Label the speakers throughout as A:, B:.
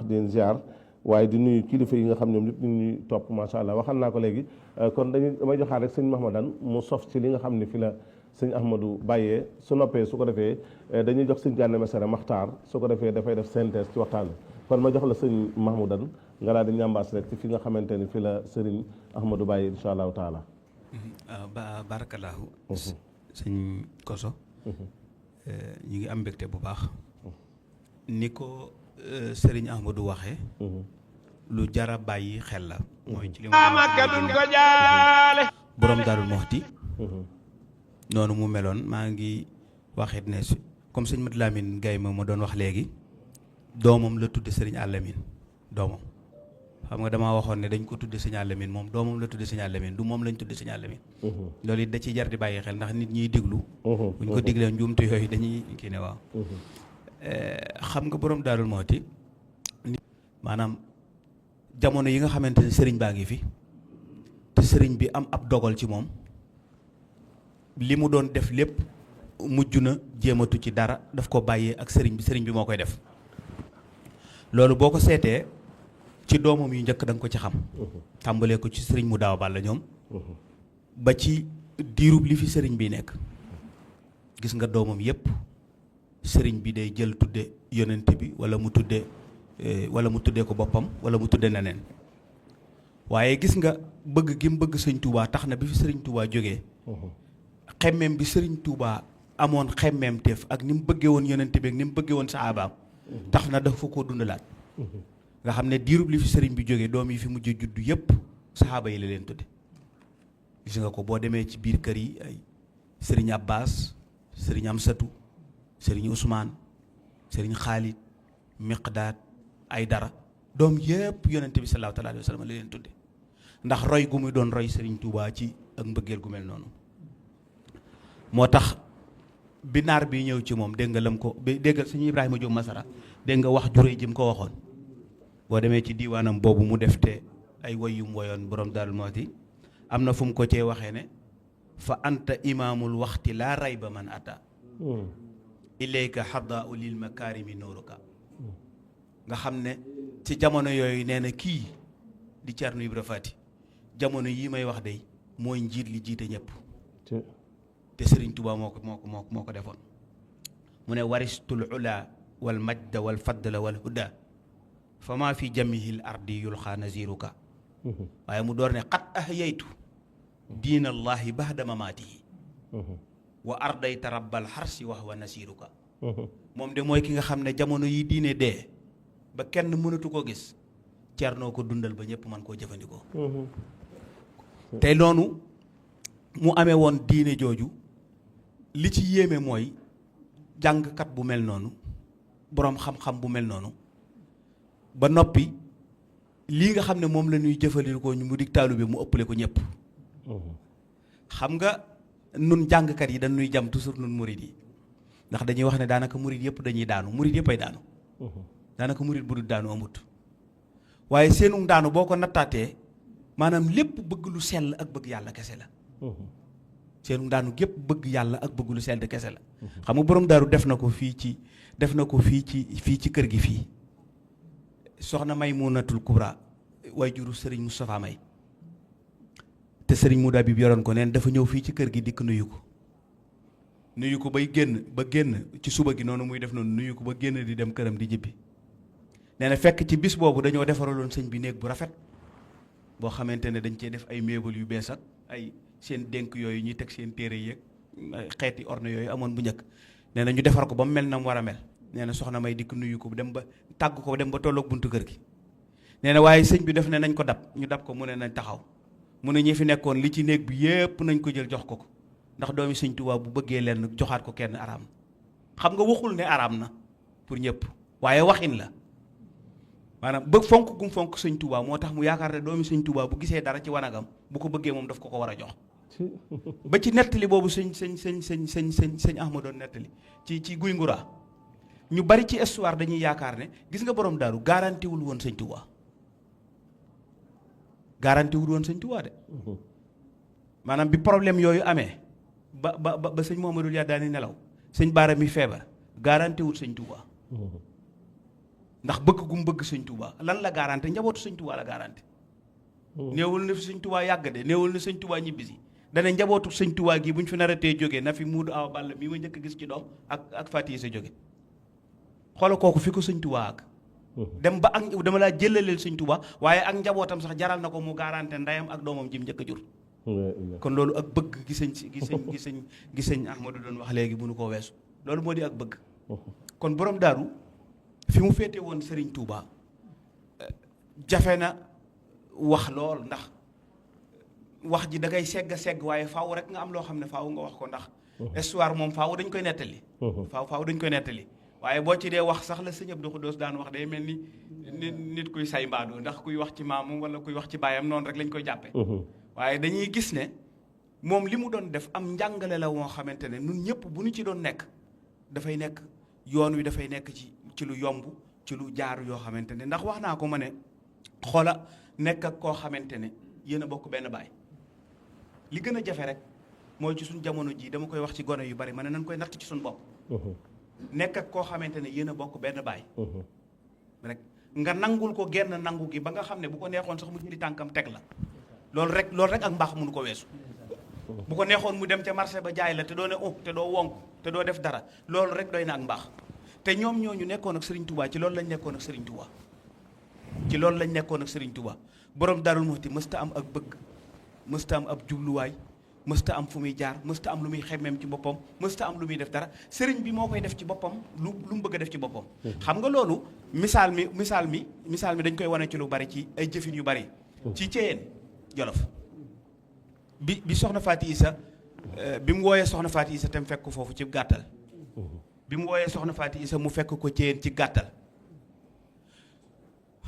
A: di ziar waaye di nuyu kilifa yi nga xam ñoom lépp ñu ñuy topp macha allah waxal naa ko léegi kon damay joxaat rek sëñ Mahamadan mu sof ci li nga xam ne fi la sëñ Ahmadou bàyyee su noppee su ko defee dañuy jox sëñ Gana Messere Maxtaar su ko defee dafay def synthèse ci waxtaan bi kon ma jox la sëñ Mahamadan nga daal di ñambaas rek ci fi nga xamante ni fi la sëriñ Ahmadou bàyyee insha allahu taala.
B: barakallahu sëñ Koso ñu ngi am mbégte bu baax ni ko sëriñ Ahmadou waxee lu jara bàyyi xel la mooy ci li borom Daarul Muxti noonu mu meloon maa ngi waxit ne comme sëñ Mat Lamine Gaye ma doon wax léegi doomam la tudde sëriñ Alamine doomam xam nga damaa waxoon ne dañ ko tudde sëñ Alamine moom doomam la tudde sëñ Alamine du moom lañ tudde sëñ Alamine loolu it da ciy jar di bàyyi xel ndax nit ñiy diglu buñ ko diglee njuumte yooyu dañuy kii ne waaw xam nga borom Daarul Muxti maanaam jamono yi nga xamante ne sëriñ baa ngi fi te sëriñ bi am ab dogal ci moom li mu doon def lépp mujj na jéematu ci dara daf ko bàyyee ak sëriñ bi moo koy def loolu boo ko seetee ci doomam yu njëkk da nga ko ci xam tàmbalee ko ci sëriñ mu daaw balla ñoom ba ci diirub li fi sëriñ bi nekk gis nga doomam yépp sëriñ bi day jël tudde yonent bi wala mu tuddee ko boppam wala mu tudde neneen waaye gis nga bëgg gi mu bëgg sëñ Touba tax na bi fi sëriñ Touba jógee xemmeem bi sëriñ Touba amoon xemmeem teef ak ni mu bëggee woon yonent bi ak ni mu bëggee woon saxaabaam tax na dafa ko dundalaat nga xam ne diirub li fi sëriñ bi jógee doom yi fi mujj juddu yépp saxaaba yi la leen tudde gis nga ko boo demee ci biir kër yi ay sëriñ Abbas sëriñ Amsatu sëriñ Ousmane sëriñ Xaalid Miqdaad ay dara doom yépp yonente bi sallallahu alayhi wa sallam la leen tudde ndax roy gu muy doon roy sëriñ Touba ci ak mbëggeel gu mel noonu moo tax bi naar bi ñëw ci moom dégg nga lam ko dégg sëñ Ibrahima Diop Masara dégg nga wax juré ji mu ko waxoon boo demee ci diiwaanam boobu mu def te ay woyum woyoon borom Daarul Muxti am na fu mu ko cee waxee ne fa anta imaamul waxti laa rayba man ata ilayka xaddaau lil makaarimi nooruka nga xam ne ci jamono yooyu nee na kii di Cerno Ibra Faati jamono yii may wax day mooy njiit li jiite ñëpp te Sëriñ Tuubaa moo ko defoon mu ne waristul ula wal majda wal fadla wal huda fa maa fi jamihil ardi yulxaa naziruka waaye mu door ne qad ahyaytu diina allahi bahda mamaatihi wa ardayta rabbal xarsi wax wa nasiruka moom de mooy ki nga xam ne jamono yi diine dee ba kenn mënatu ko gis Cerno ko dundal ba ñëpp mën koo jëfandikoo te noonu mu amee woon diine jooju li ci yéeme mooy jàngkat bu mel noonu boroom xam-xam bu mel noonu ba noppi lii nga xam ne moom la ñuy jëfandikoo ñu mu dig taalu bi mu ëppale ko ñëpp xam nga nun jàngkat yi dañuy jam toujours nun murid yi ndax dañuy wax ne daanaka murid yëpp dañuy daanu murid yëpp ay daanu daanaka murid bu dul daanu amut waaye seenu daanu boo ko nattaatee maanaam lépp bëgg lu sell ak bëgg yàlla kese la seenu daanu gépp bëgg yàlla ak bëgg lu sell kese la xam nga borom daaru def na ko fii ci kër gi fii soxna Maymunatul Kubra way juru sëriñ Moustapha May te sëriñ Mouda bi yoroon ko neen dafa ñëw fii ci kër gi dikk nuyu ko bay génn ci suba gi noonu muy def noonu nuyu ko ba génn di dem këram di jibbi nee na fekk ci bis boobu dañoo defaraloon sëñ bi néeg bu rafet boo xamante ne dañ cee def ay meubles yu bees ak ay seen dénk yooyu ñuy teg seen téere yeeg xeeti orne yooyu amoon bu njëkk nee na ñu defar ko ba mu mel na mu war a mel nee na soxna May dikk nuyu ko dem ba tàgg ko dem ba tolloog buntu kër gi nee na waaye sëñ bi def ne nañ ko dab ñu dab ko mu ne nañ taxaw mu ne ñi fi nekkoon li ci néeg bi yépp nañ ko jël jox ko ndax doomi sëñ Tuubaa bu bëggee leen joxaat ko kenn araam xam nga waxul ne araam na pour ñëpp waaye waxin la maanaam bëgg fonk gum fonk sëñ Tuubaa moo tax mu yaakaar ne doomi sëñ Tuubaa bu gisee dara ci wanagam bu ko bëggee moom daf ko war a jox ba ci nettali boobu sëñ Ahmadu doon nettali ci guy nguraa ñu bari ci histoire dañuy yaakaar ne gis nga borom daaru garanti wul woon sëñ Tuubaa de maanaam bi problème yooyu amee ba sëñ Mouhamadou Dia daani nelaw sëñ Baara mi feebar garanti wul sëñ Tuubaa ndax bëgg gu mu bëgg sëñ Touba lan la garanti njabootu sëñ Touba la garanti. néewul na fi sëñ Touba yàgg de néewul na sëñ Touba ñibbisi dana njabootu sëñ Touba gi bu ñu fi naratee jógee na fi Muudu Awa Balla mi ma njëkk a gis ci doom ak Faty sa jóge xoola kooku fi ko sëñ Touba ak dem ba ak dama laa jëlaleel sëñ Touba waaye ak njabootam sax jaral na ko mu garanti ndeyam ak doomam ji mu njëkk a jur. kon loolu ak bëgg gi sëñ Ahmadou doon wax léegi bu nu ko weesu loolu moo di ak bëgg. kon borom daaru fi mu féete woon Serigne Touba jafe na wax lool ndax wax ji da ngay segg waaye faaw rek nga am loo xam ne faaw nga wax ko ndax. histoire moom faaw dañ koy nettali. faaw dañ koy nettali. waaye boo ci dee wax sax la sëñ Abdou Khoudoss daan wax day mel ni nit kuy say mbaadu ndax kuy wax ci maamam wala kuy wax ci baayam noonu rek lañ koy jàppe waaye dañuy gis ne moom li mu doon def am njàngale la woo xamante ne nun ñëpp bu ñu ci doon nekk dafay nekk yoon wi dafay nekk ci lu yomb ci lu jaar yoo xamante ne ndax wax naa ko ma ne xoola nekk ak koo xamante ne yéen a bokk benn baay li gën a jafe rek mooy ci suñ jamono ji dama koy wax ci gone yu bari ma ne nañ koy natt ci suñ bopp nekk ak koo xamante ne yéen a bokk benn baay rek nga nangul ko genn nangu gi ba nga xam ne bu ko neexoon sax mu jëli tànkam teg la loolu rek ak mbaax mënu ko weesu bu ko neexoon mu dem ca marché ba jaay la te doo ne te doo wonk te doo def dara loolu rek doy na ak mbaax te ñoom ñooñu nekkoon ak Serigne Touba ci loolu lañ nekkoon ak Serigne Touba ci loolu lañ nekkoon ak Serigne Touba borom Darou Mouhty mësta am ak bëgg mësta am ab jubluwaay mësta am fu muy jaar mësta am lu muy xemmeem ci boppam mësta am lu muy def dara sëriñ bi moo koy def ci boppam lu mu bëgg a def ci boppam. xam nga loolu misaal mi dañ koy wane ci lu bari ci ay jëfin yu bari. ci Ceyeen Jolof bi soxna Faty Issa bi mu wooyee soxna Faty Issa te mu fekk ko foofu ci gàttal. bi mu wooyee soxna Faty Issa mu fekk ko Ceyeen ci gàttal.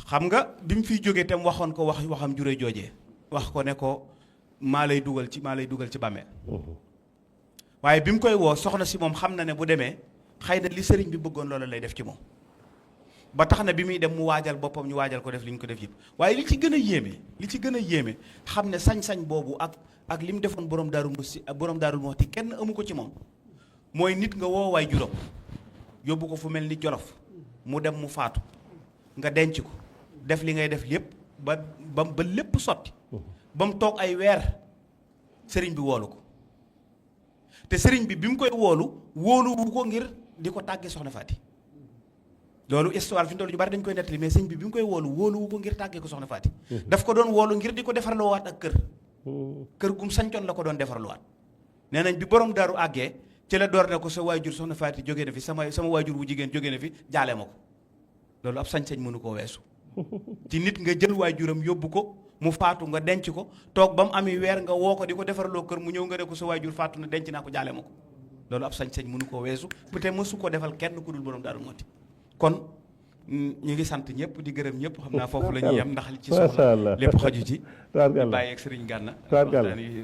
B: xam nga bi mu fiy jógee te mu waxoon ko waxam jure joojee wax ko ne ko. maa lay dugal ci bàmmeel waaye bi mu koy woo soxna si moom xam na ne bu demee xëy na li sëriñ bi bëggoon loolu lay def ci moom ba tax na bi muy dem mu waajal boppam ñu waajal ko def li ñu ko def yëpp waaye li ci gën a yéeme xam ne sañ-sañ boobu ak li mu defoon borom Daaru Muxti kenn amu ko ci moom mooy nit nga woo waay juróom yóbbu ko fu mel ni Jolof mu dem mu faatu nga denc ko def li ngay def lépp ba lépp sotti ba mu toog ay weer sëriñ bi woolu ko te sëriñ bi mu koy wóoluwu ko ngir di ko tàggee soxna Faty loolu histoire fi mu toll ñu bari dañ koy nettali mais sëriñ bi mu koy wóoluwu ko ngir tàggee ko soxna Faty daf ko doon wóolu ngir di ko defarluwaat ak kër gum sañcoon la ko doon defarluwaat nee nañ bi borom daaru àggee ci la door ne ko sa waajur soxna Faty jógee na fi sama waajur wu jigéen jógee na fi jaale ma ko loolu ab sañ-sañ mënu koo weesu ci nit nga jël waajuram yóbbu ko mu faatu nga denc ko toog ba mu ami weer nga woo ko di ko defaraloo kër mu ñëw nga ne ko sa waajur faatu na denc naa ko jaale ma ko loolu ab sañ-sañ mënu koo weesu peut-être mësu ko defal kenn ku dul borom Daaru Muxti kon ñu ngi sant ñëpp di gërëm ñëpp xam naa foofu la ñuy yem ndax li ci soxla lépp xaju ci bàyyi ak Serigne Gana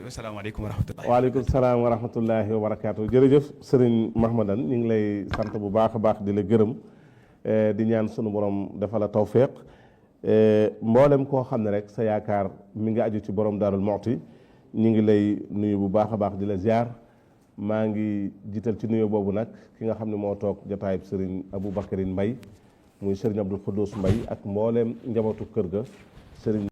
B: asalaamaaleykum wa rahmatullahi
A: waaleykum salaam wa rahmatullahi wa barakaatu jërëjëf Serigne Mahmadan ñu ngi lay sant bu baax a baax di la gërëm di ñaan sunu borom dafa la tawfeex mboolem koo xam ne rek sa yaakaar mi ngi aju ci borom Daaru Muxti ñu ngi lay nuyu bu baax a baax di la ziar maa ngi jiital ci nuyu boobu nag ki nga xam ne moo toog jotaayub Serigne Aboubacarine Mbaye muy Serigne Abdou Khoudoss Mbaye ak mboolem njabootu kër ga Serigne